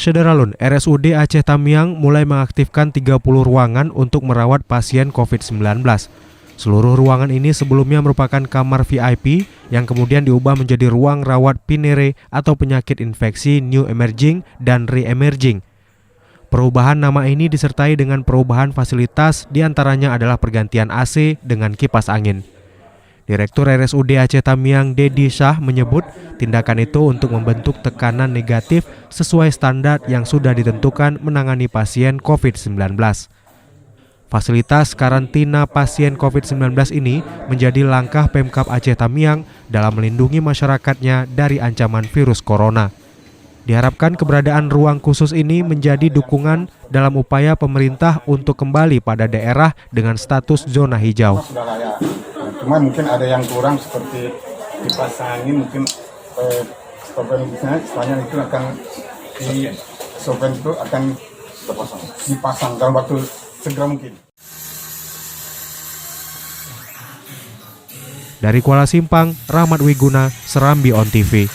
Sederalun, RSUD Aceh Tamiang mulai mengaktifkan 30 ruangan untuk merawat pasien COVID-19. Seluruh ruangan ini sebelumnya merupakan kamar VIP yang kemudian diubah menjadi ruang rawat pinere atau penyakit infeksi new emerging dan re-emerging. Perubahan nama ini disertai dengan perubahan fasilitas, diantaranya adalah pergantian AC dengan kipas angin. Direktur RSUD Aceh Tamiang Dedi Shah menyebut tindakan itu untuk membentuk tekanan negatif sesuai standar yang sudah ditentukan menangani pasien COVID-19. Fasilitas karantina pasien COVID-19 ini menjadi langkah Pemkab Aceh Tamiang dalam melindungi masyarakatnya dari ancaman virus corona. Diharapkan keberadaan ruang khusus ini menjadi dukungan dalam upaya pemerintah untuk kembali pada daerah dengan status zona hijau. Cuma mungkin ada yang kurang seperti kipas angin, mungkin stopnya itu akan dipasang dalam waktu segera mungkin. Dari Kuala Simpang, Rahmat Wiguna, Serambi On TV.